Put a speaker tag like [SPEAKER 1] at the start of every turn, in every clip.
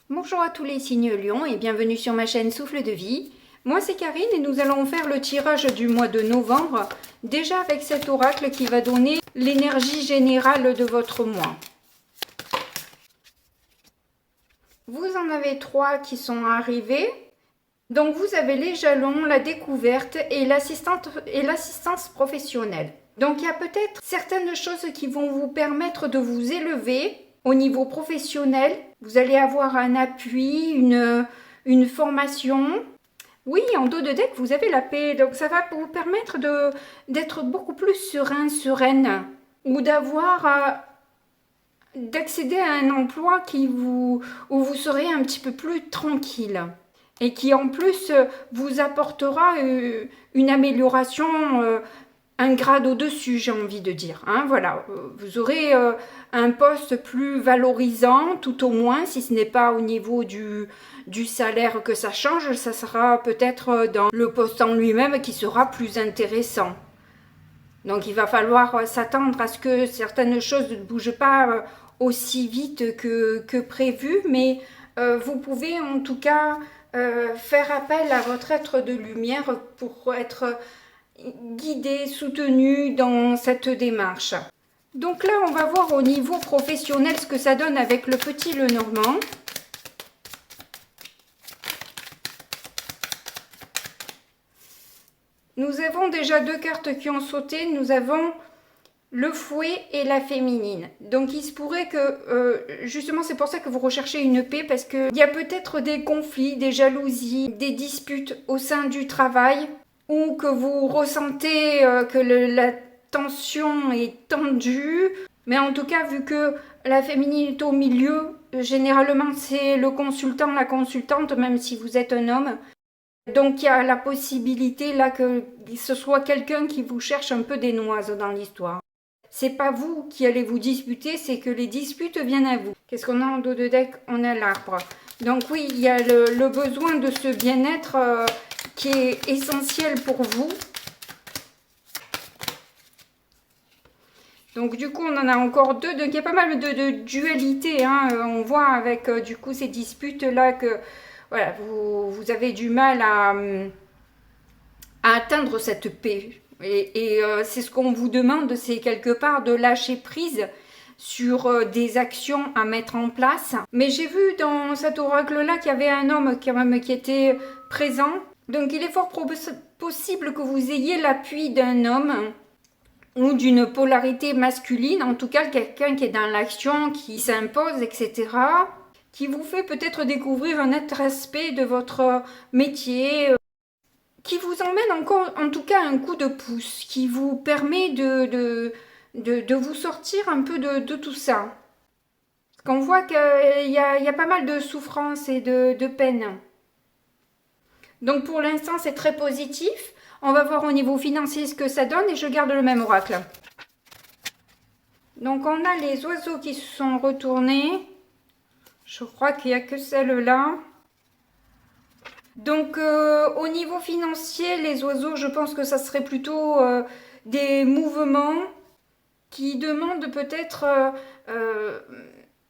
[SPEAKER 1] Bonjour à tous les signes Lion et bienvenue sur ma chaîne Souffle de Vie. Moi c'est Karine et nous allons faire le tirage du mois de novembre, déjà avec cet oracle qui va donner l'énergie générale de votre mois. Vous en avez 3 qui sont arrivés. Donc vous avez les jalons, la découverte et l'assistance professionnelle. Donc il y a peut-être certaines choses qui vont vous permettre de vous élever au niveau professionnel. Vous allez avoir un appui, une formation. Oui, en dos de deck, vous avez la paix. Donc ça va vous permettre d'être beaucoup plus sereine. Ou d'accéder à un emploi où vous serez un petit peu plus tranquille. Et qui en plus vous apportera une amélioration, un grade au-dessus, j'ai envie de dire. Hein, voilà, vous aurez un poste plus valorisant, tout au moins, si ce n'est pas au niveau du salaire que ça change, ça sera peut-être dans le poste en lui-même qui sera plus intéressant. Donc il va falloir s'attendre à ce que certaines choses ne bougent pas aussi vite que prévu, mais vous pouvez en tout cas faire appel à votre être de lumière pour être guidé, soutenu dans cette démarche. Donc là, on va voir au niveau professionnel ce que ça donne avec le petit Lenormand. Nous avons déjà 2 cartes qui ont sauté. Nous avons le fouet et la féminine. Donc il se pourrait que, justement c'est pour ça que vous recherchez une paix, parce qu'il y a peut-être des conflits, des jalousies, des disputes au sein du travail, ou que vous ressentez que la tension est tendue. Mais en tout cas, vu que la féminine est au milieu, généralement c'est le consultant, la consultante, même si vous êtes un homme. Donc il y a la possibilité là que ce soit quelqu'un qui vous cherche un peu des noises dans l'histoire. C'est pas vous qui allez vous disputer, c'est que les disputes viennent à vous. Qu'est-ce qu'on a en dos de deck? On a l'arbre. Donc oui, il y a le besoin de ce bien-être qui est essentiel pour vous. Donc du coup, on en a encore 2. Donc il y a pas mal de dualité. Hein. On voit avec du coup ces disputes-là que voilà, vous avez du mal à atteindre cette paix. Et c'est ce qu'on vous demande, c'est quelque part de lâcher prise sur des actions à mettre en place. Mais j'ai vu dans cet oracle-là qu'il y avait un homme quand même qui était présent. Donc il est fort possible que vous ayez l'appui d'un homme ou d'une polarité masculine, en tout cas quelqu'un qui est dans l'action, qui s'impose, etc., qui vous fait peut-être découvrir un autre aspect de votre métier, qui vous emmène encore, en tout cas, un coup de pouce, qui vous permet de vous sortir un peu de tout ça. Parce qu'on voit qu'il y a pas mal de souffrance et de peine. Donc pour l'instant, c'est très positif. On va voir au niveau financier ce que ça donne et je garde le même oracle. Donc on a les oiseaux qui se sont retournés. Je crois qu'il n'y a que celle-là. Donc au niveau financier, les oiseaux, je pense que ça serait plutôt des mouvements qui demandent peut-être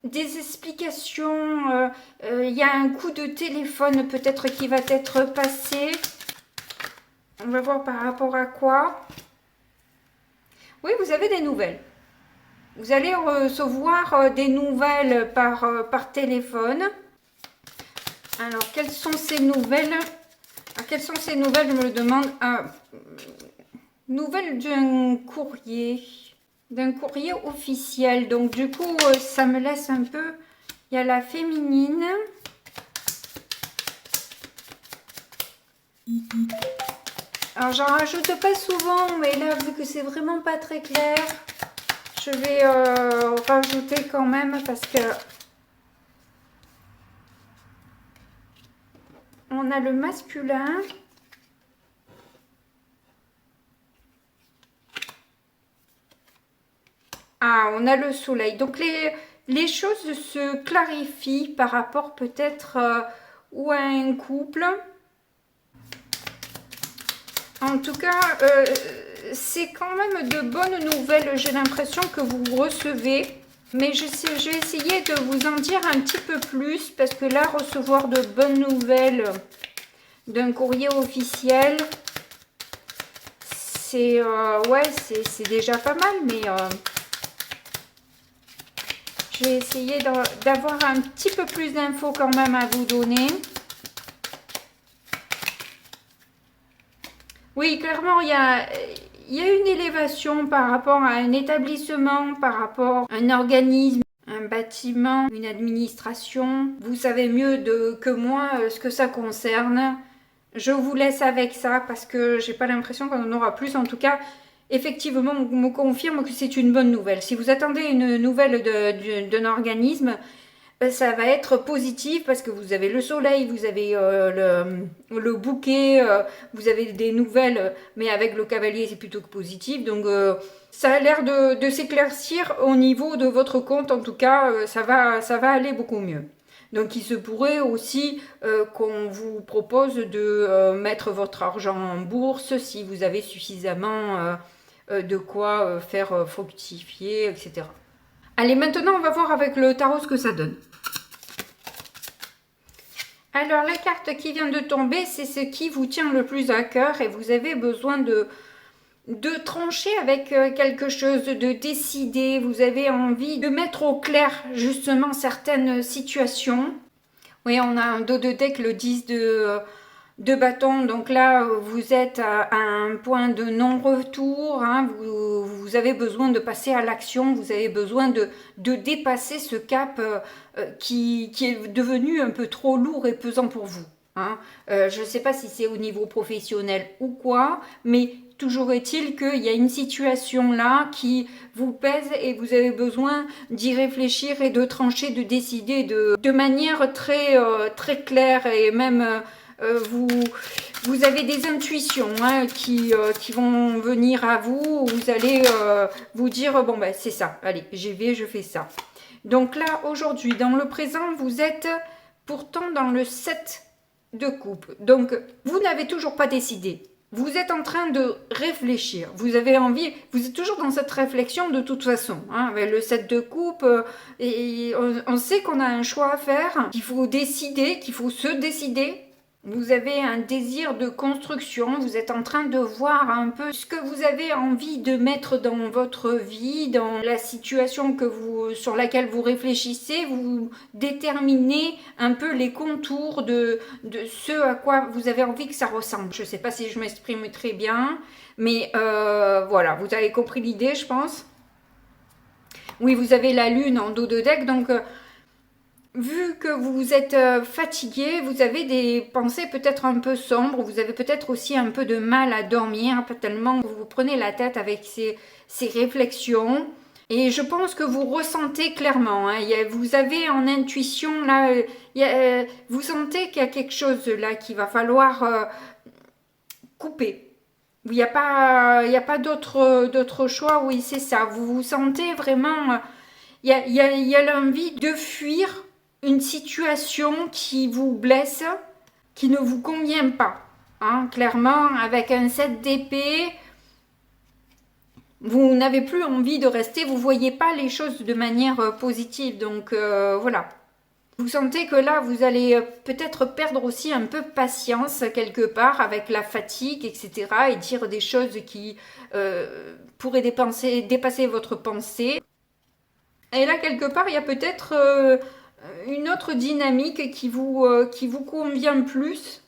[SPEAKER 1] des explications. Il y a un coup de téléphone peut-être qui va être passé. On va voir par rapport à quoi. Oui, vous avez des nouvelles. Vous allez recevoir des nouvelles par téléphone. Alors, quelles sont ces nouvelles? Quelles sont ces nouvelles, je me le demande. Nouvelles d'un courrier officiel. Donc, du coup, ça me laisse un peu... Il y a la féminine. Alors, j'en rajoute pas souvent, mais là, vu que c'est vraiment pas très clair, je vais rajouter quand même parce que... On a le masculin. Ah, on a le soleil. Donc les choses se clarifient par rapport peut-être ou à un couple. En tout cas, c'est quand même de bonnes nouvelles, j'ai l'impression que vous recevez. Mais je vais essayer de vous en dire un petit peu plus parce que là, recevoir de bonnes nouvelles d'un courrier officiel, c'est ouais, c'est déjà pas mal, mais je vais essayer d'avoir un petit peu plus d'infos quand même à vous donner. Oui, clairement, il y a une élévation par rapport à un établissement, par rapport à un organisme, un bâtiment, une administration. Vous savez mieux que moi ce que ça concerne. Je vous laisse avec ça parce que j'ai pas l'impression qu'on en aura plus. En tout cas, effectivement, on me confirme que c'est une bonne nouvelle. Si vous attendez une nouvelle d'un organisme, ça va être positif parce que vous avez le soleil, vous avez le bouquet, vous avez des nouvelles, mais avec le cavalier c'est plutôt que positif. Donc ça a l'air de s'éclaircir au niveau de votre compte. En tout cas, ça va aller beaucoup mieux. Donc il se pourrait aussi qu'on vous propose de mettre votre argent en bourse si vous avez suffisamment de quoi faire fructifier, etc. Allez, maintenant on va voir avec le tarot ce que ça donne. Alors la carte qui vient de tomber, c'est ce qui vous tient le plus à cœur et vous avez besoin de trancher avec quelque chose, de décider. Vous avez envie de mettre au clair justement certaines situations. Oui, on a un dos de deck, le 10 de bâton. Donc là, vous êtes à un point de non-retour. Hein. Vous avez besoin de passer à l'action. Vous avez besoin de dépasser ce cap qui est devenu un peu trop lourd et pesant pour vous. Hein. Je ne sais pas si c'est au niveau professionnel ou quoi, mais toujours est-il qu'il y a une situation là qui vous pèse et vous avez besoin d'y réfléchir et de trancher, de décider de manière très claire et même vous avez des intuitions hein, qui vont venir à vous. Vous allez vous dire bon ben c'est ça, allez j'y vais, je fais ça. Donc là aujourd'hui dans le présent vous êtes pourtant dans le 7 de coupe. Donc vous n'avez toujours pas décidé. Vous êtes en train de réfléchir, vous avez envie, vous êtes toujours dans cette réflexion de toute façon. Hein, avec le 7 de coupe, et on sait qu'on a un choix à faire, qu'il faut décider, qu'il faut se décider. Vous avez un désir de construction, vous êtes en train de voir un peu ce que vous avez envie de mettre dans votre vie, dans la situation sur laquelle vous réfléchissez, vous déterminez un peu les contours de ce à quoi vous avez envie que ça ressemble. Je ne sais pas si je m'exprime très bien, mais voilà, vous avez compris l'idée, je pense. Oui, vous avez la lune en dos de deck, donc... vu que vous êtes fatigué, vous avez des pensées peut-être un peu sombres, vous avez peut-être aussi un peu de mal à dormir, pas tellement vous vous prenez la tête avec ces réflexions. Et je pense que vous ressentez clairement, hein, vous avez en intuition, là, vous sentez qu'il y a quelque chose là qu'il va falloir couper. Il n'y a pas d'autre choix, oui c'est ça, vous vous sentez vraiment, il y a l'envie de fuir une situation qui vous blesse, qui ne vous convient pas. Hein, clairement, avec un 7 d'épée, vous n'avez plus envie de rester, vous ne voyez pas les choses de manière positive. Donc voilà. Vous sentez que là, vous allez peut-être perdre aussi un peu patience quelque part avec la fatigue, etc. Et dire des choses qui pourraient dépasser votre pensée. Et là, quelque part, il y a peut-être... une autre dynamique qui vous convient plus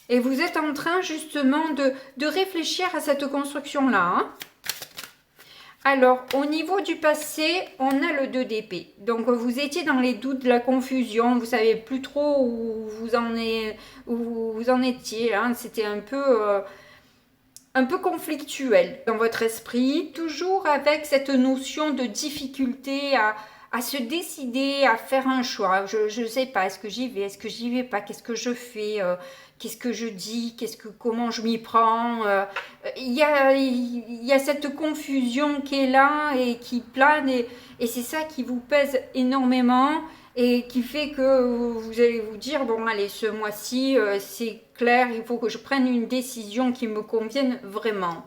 [SPEAKER 1] et vous êtes en train justement de réfléchir à cette construction-là. Hein. Alors, au niveau du passé, on a le 2 d'épée. Donc, vous étiez dans les doutes, la confusion, vous ne savez plus trop où vous en étiez. Hein. C'était un peu conflictuel dans votre esprit, toujours avec cette notion de difficulté à se décider, à faire un choix. Je ne sais pas, est-ce que j'y vais, est-ce que j'y vais pas, qu'est-ce que je fais, qu'est-ce que je dis, comment je m'y prends. Il y a cette confusion qui est là et qui plane et c'est ça qui vous pèse énormément et qui fait que vous allez vous dire, bon allez, ce mois-ci, c'est clair, il faut que je prenne une décision qui me convienne vraiment.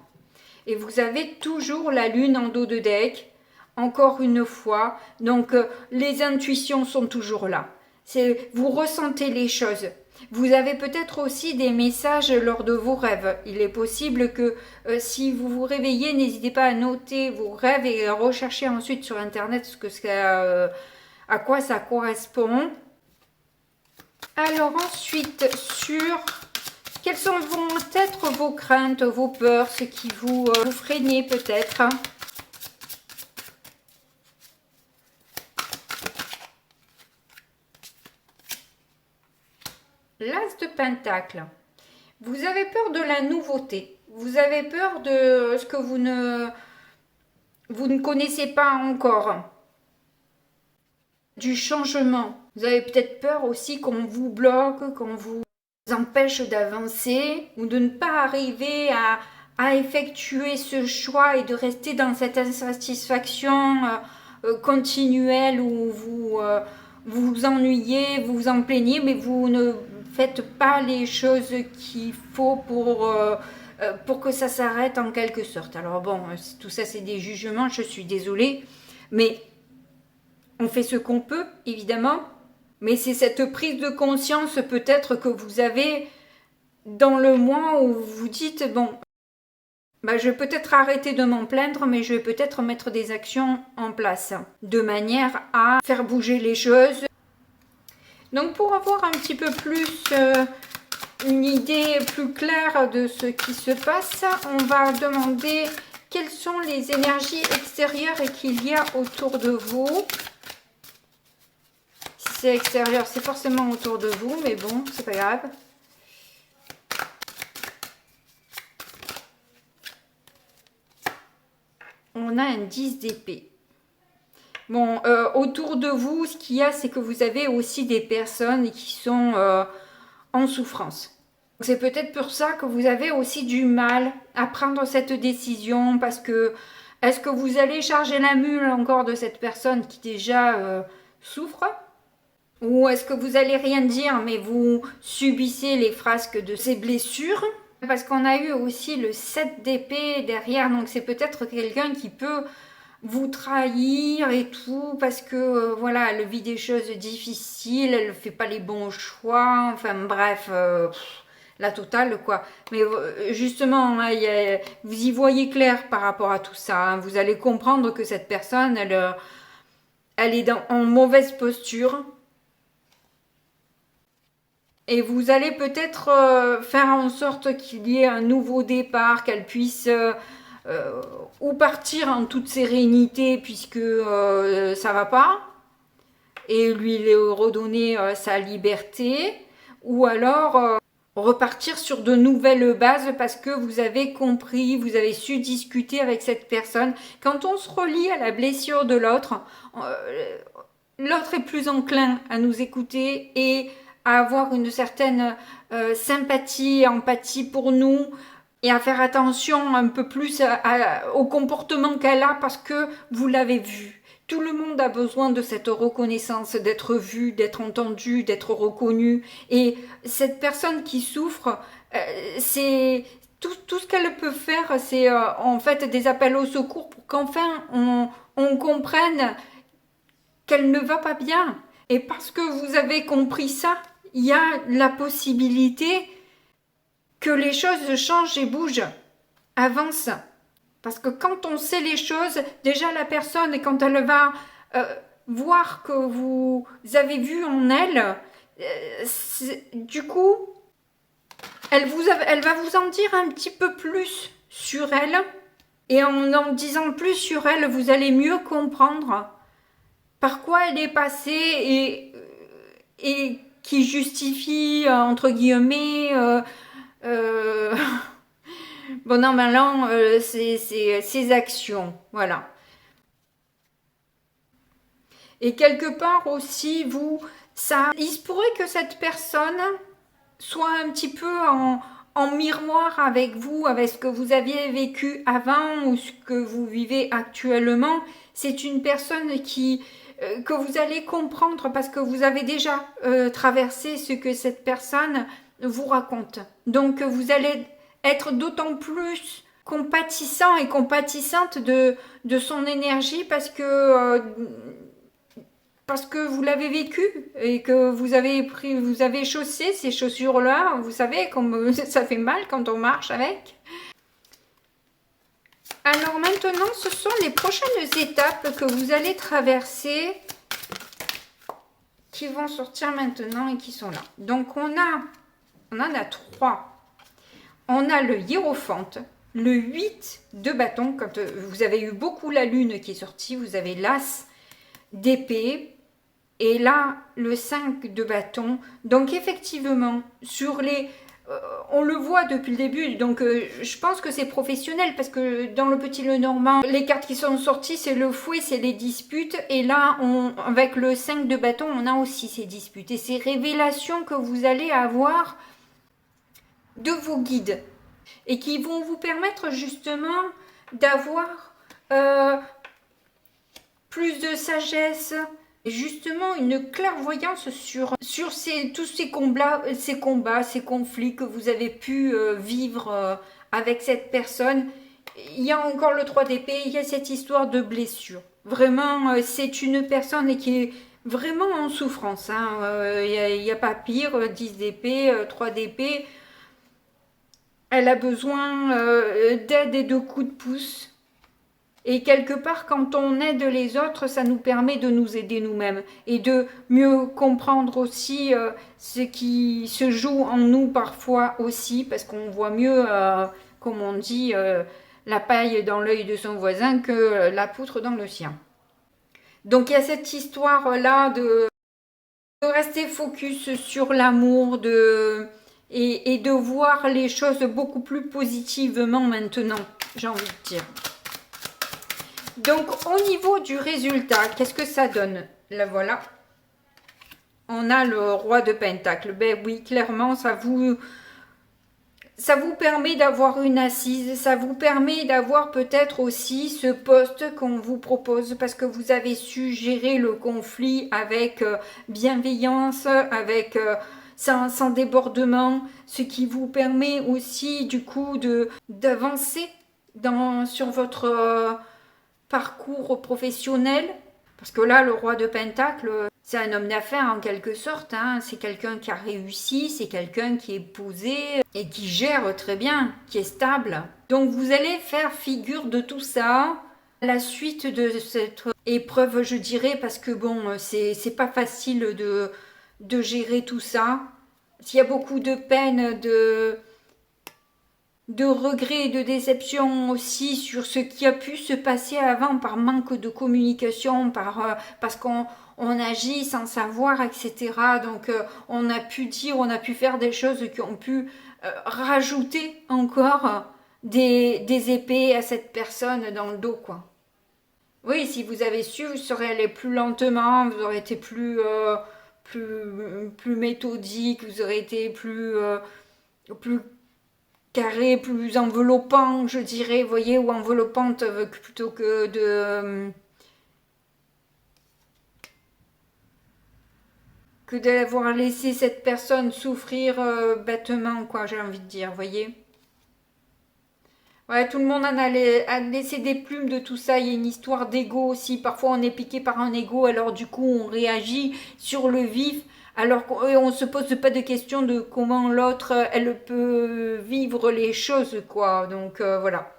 [SPEAKER 1] Et vous avez toujours la lune en dos de deck, encore une fois. Donc, les intuitions sont toujours là. Vous ressentez les choses. Vous avez peut-être aussi des messages lors de vos rêves. Il est possible que si vous vous réveillez, n'hésitez pas à noter vos rêves et à rechercher ensuite sur Internet à quoi ça correspond. Alors ensuite, quelles vont être vos craintes, vos peurs, ce qui vous freinez peut-être. L'As de Pentacle. Vous avez peur de la nouveauté. Vous avez peur de ce que vous ne connaissez pas encore. Du changement. Vous avez peut-être peur aussi qu'on vous bloque, qu'on vous empêche d'avancer ou de ne pas arriver à effectuer ce choix et de rester dans cette insatisfaction continuelle où vous vous ennuyez, vous vous en plaignez, mais vous ne faites pas les choses qu'il faut pour que ça s'arrête en quelque sorte. Alors bon, tout ça c'est des jugements, je suis désolée, mais on fait ce qu'on peut, évidemment, mais c'est cette prise de conscience peut-être que vous avez dans le mois où vous vous dites, bon, je vais peut-être arrêter de m'en plaindre, mais je vais peut-être mettre des actions en place, de manière à faire bouger les choses. Donc pour avoir un petit peu plus une idée plus claire de ce qui se passe, on va demander quelles sont les énergies extérieures qu'il y a autour de vous. Si c'est extérieur, c'est forcément autour de vous, mais bon, c'est pas grave. On a un 10 d'épée. Bon, autour de vous, ce qu'il y a, c'est que vous avez aussi des personnes qui sont en souffrance. C'est peut-être pour ça que vous avez aussi du mal à prendre cette décision, parce que est-ce que vous allez charger la mule encore de cette personne qui déjà souffre? Ou est-ce que vous allez rien dire, mais vous subissez les frasques de ces blessures? Parce qu'on a eu aussi le 7 d'épée derrière, donc c'est peut-être quelqu'un qui peut vous trahir et tout, parce que voilà, elle vit des choses difficiles, elle ne fait pas les bons choix, enfin bref, la totale quoi. Mais justement, hein, vous y voyez clair par rapport à tout ça, hein. Vous allez comprendre que cette personne, elle est en mauvaise posture. Et vous allez peut-être faire en sorte qu'il y ait un nouveau départ, qu'elle puisse ou partir en toute sérénité puisque ça va pas, et lui redonner sa liberté, ou alors repartir sur de nouvelles bases parce que vous avez compris, vous avez su discuter avec cette personne. Quand on se relie à la blessure de l'autre, l'autre est plus enclin à nous écouter et à avoir une certaine sympathie, empathie pour nous, et à faire attention un peu plus au comportement qu'elle a parce que vous l'avez vu. Tout le monde a besoin de cette reconnaissance, d'être vu, d'être entendu, d'être reconnu. Et cette personne qui souffre, c'est tout ce qu'elle peut faire, c'est en fait des appels au secours pour qu'enfin on comprenne qu'elle ne va pas bien. Et parce que vous avez compris ça, il y a la possibilité que les choses changent et bougent, avancent. Parce que quand on sait les choses, déjà la personne, quand elle va voir que vous avez vu en elle, du coup, elle va vous en dire un petit peu plus sur elle. Et en disant plus sur elle, vous allez mieux comprendre par quoi elle est passée et qui justifie, entre guillemets, bon non, maintenant, ses actions, voilà. Et quelque part aussi, il se pourrait que cette personne soit un petit peu en miroir avec vous, avec ce que vous aviez vécu avant ou ce que vous vivez actuellement. C'est une personne que vous allez comprendre parce que vous avez déjà traversé ce que cette personne vous raconte. Donc vous allez être d'autant plus compatissant et compatissante de son énergie parce que vous l'avez vécu et que vous avez chaussé ces chaussures-là. Vous savez comme ça fait mal quand on marche avec. Alors maintenant, ce sont les prochaines étapes que vous allez traverser qui vont sortir maintenant et qui sont là. Donc on en a 3. On a le hiérophante, le 8 de bâton. Quand vous avez eu beaucoup la lune qui est sortie, vous avez l'as d'épée. Et là, le 5 de bâton. Donc effectivement, sur les... on le voit depuis le début, donc je pense que c'est professionnel parce que dans le Petit Lenormand, les cartes qui sont sorties, c'est le fouet, c'est les disputes. Et là, avec le 5 de bâton, on a aussi ces disputes et ces révélations que vous allez avoir de vos guides et qui vont vous permettre justement d'avoir plus de sagesse, justement une clairvoyance sur tous ces combats, ces conflits que vous avez pu vivre avec cette personne. Il y a encore le 3 d'épée, il y a cette histoire de blessure. Vraiment, c'est une personne qui est vraiment en souffrance. Il n'y a pas pire, 10 d'épée, 3 d'épée. Elle a besoin d'aide et de coups de pouce. Et quelque part, quand on aide les autres, ça nous permet de nous aider nous-mêmes et de mieux comprendre aussi ce qui se joue en nous parfois aussi, parce qu'on voit mieux, comme on dit, la paille dans l'œil de son voisin que la poutre dans le sien. Donc il y a cette histoire-là de rester focus sur l'amour et de voir les choses beaucoup plus positivement maintenant, j'ai envie de dire. Donc, au niveau du résultat, qu'est-ce que ça donne? Là, voilà. On a le roi de pentacle. Ben oui, clairement, ça vous permet d'avoir une assise. Ça vous permet d'avoir peut-être aussi ce poste qu'on vous propose parce que vous avez su gérer le conflit avec bienveillance, avec sans débordement. Ce qui vous permet aussi, du coup, d'avancer sur votre... parcours professionnel, parce que là le roi de pentacle c'est un homme d'affaires en quelque sorte, c'est quelqu'un qui a réussi, c'est quelqu'un qui est posé et qui gère très bien, qui est stable. Donc vous allez faire figure de tout ça à la suite de cette épreuve, je dirais, parce que bon, c'est pas facile de gérer tout ça. S'il y a beaucoup de peine, de regrets et de déception aussi sur ce qui a pu se passer avant par manque de communication, parce qu'on agit sans savoir, etc. Donc on a pu dire, on a pu faire des choses qui ont pu rajouter encore des épées à cette personne dans le dos, quoi. Oui, si vous avez su, vous serez allé plus lentement, vous aurez été plus méthodique, vous aurez été plus carré, plus enveloppant, je dirais, vous voyez, ou enveloppante plutôt que d'avoir laissé cette personne souffrir bêtement, quoi, j'ai envie de dire, vous voyez. Ouais, tout le monde a laissé des plumes de tout ça. Il y a une histoire d'ego aussi. Parfois, on est piqué par un ego, alors du coup, on réagit sur le vif. Alors qu'on ne se pose pas de questions de comment l'autre, elle peut vivre les choses, quoi. Donc, voilà.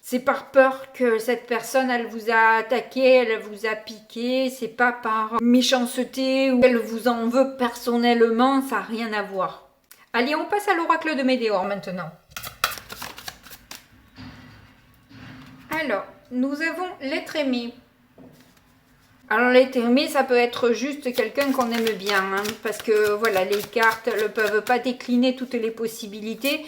[SPEAKER 1] C'est par peur que cette personne, elle vous a attaqué, elle vous a piqué. C'est pas par méchanceté ou elle vous en veut personnellement. Ça n'a rien à voir. Allez, on passe à l'oracle de Médéor maintenant. Alors, nous avons l'être aimé. Alors, l'être aimé, ça peut être juste quelqu'un qu'on aime bien. Parce que, voilà, les cartes ne peuvent pas décliner toutes les possibilités.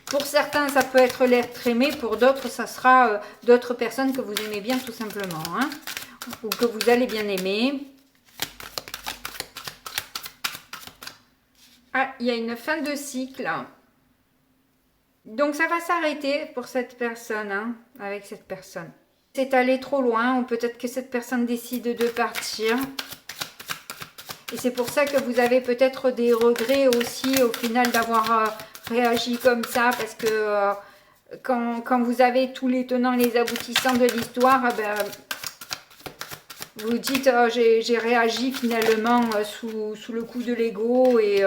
[SPEAKER 1] Pour certains, ça peut être l'être aimé. Pour d'autres, ça sera d'autres personnes que vous aimez bien, tout simplement. Ou que vous allez bien aimer. Ah, il y a une fin de cycle. Donc ça va s'arrêter pour cette personne, avec cette personne. C'est allé trop loin, ou peut-être que cette personne décide de partir. Et c'est pour ça que vous avez peut-être des regrets aussi au final d'avoir réagi comme ça, parce que quand vous avez tous les tenants et les aboutissants de l'histoire, ben, vous dites oh, j'ai réagi finalement sous le coup de l'ego et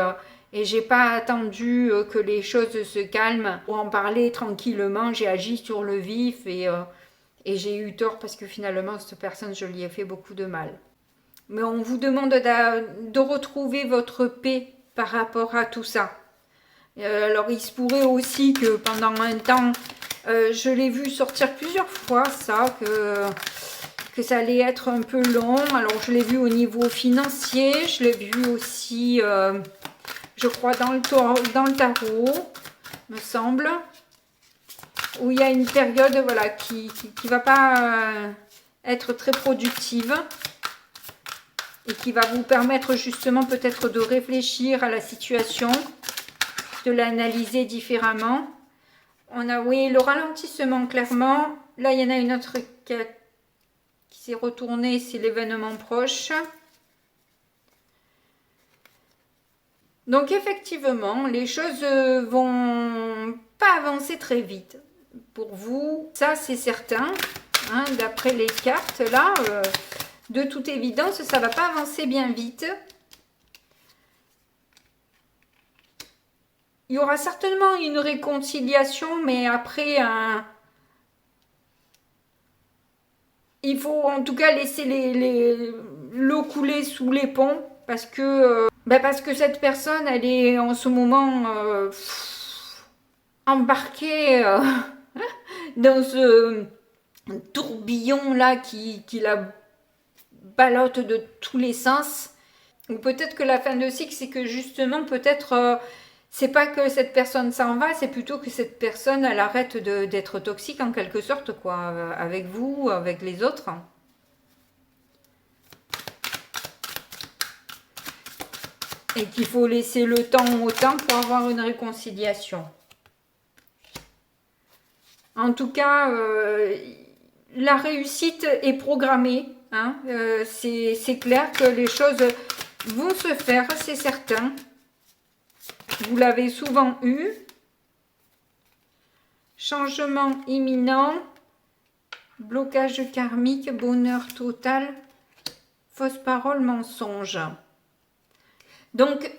[SPEAKER 1] j'ai pas attendu que les choses se calment pour en parler tranquillement. J'ai agi sur le vif et j'ai eu tort parce que finalement cette personne je lui ai fait beaucoup de mal. Mais on vous demande de retrouver votre paix par rapport à tout ça. Alors il se pourrait aussi que pendant un temps, je l'ai vu sortir plusieurs fois ça, que ça allait être un peu long. Alors je l'ai vu au niveau financier, je l'ai vu aussi, je crois, dans le tarot, me semble, où il y a une période voilà, qui va pas être très productive et qui va vous permettre justement peut-être de réfléchir à la situation, de l'analyser différemment. On a, oui, le ralentissement, clairement. Là, il y en a une autre qui s'est retournée, c'est l'événement proche. Donc, effectivement, les choses vont pas avancer très vite. Pour vous, ça, c'est certain. Hein, d'après les cartes, là, de toute évidence, ça va pas avancer bien vite. Il y aura certainement une réconciliation, mais après, il faut en tout cas laisser l'eau couler sous les ponts, parce que cette personne, elle est en ce moment embarquée dans ce tourbillon-là qui la ballotte de tous les sens. Ou peut-être que la fin de cycle, c'est que justement, peut-être... c'est pas que cette personne s'en va, c'est plutôt que cette personne, elle arrête d'être toxique en quelque sorte, quoi, avec vous, avec les autres. Et qu'il faut laisser le temps au temps pour avoir une réconciliation. En tout cas, la réussite est programmée. Hein, c'est clair que les choses vont se faire, c'est certain. Vous l'avez souvent eu. Changement imminent. Blocage karmique. Bonheur total. Fausse parole, mensonge. Donc,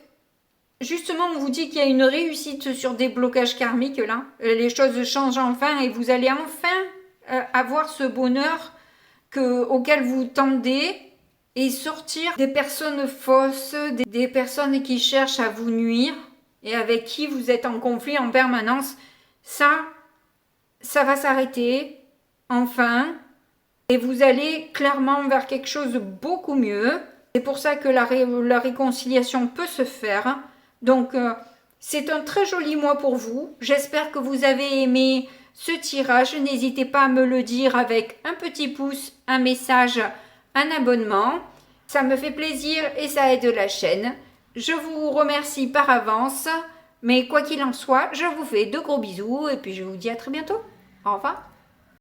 [SPEAKER 1] justement, on vous dit qu'il y a une réussite sur des blocages karmiques, là. Les choses changent enfin et vous allez enfin avoir ce bonheur auquel vous tendez et sortir des personnes fausses, des personnes qui cherchent à vous nuire et avec qui vous êtes en conflit en permanence. Ça va s'arrêter, enfin, et vous allez clairement vers quelque chose de beaucoup mieux. C'est pour ça que la réconciliation peut se faire. Donc, c'est un très joli mois pour vous. J'espère que vous avez aimé ce tirage. N'hésitez pas à me le dire avec un petit pouce, un message, un abonnement. Ça me fait plaisir et ça aide la chaîne. Je vous remercie par avance. Mais quoi qu'il en soit, je vous fais de gros bisous et puis je vous dis à très bientôt. Au revoir.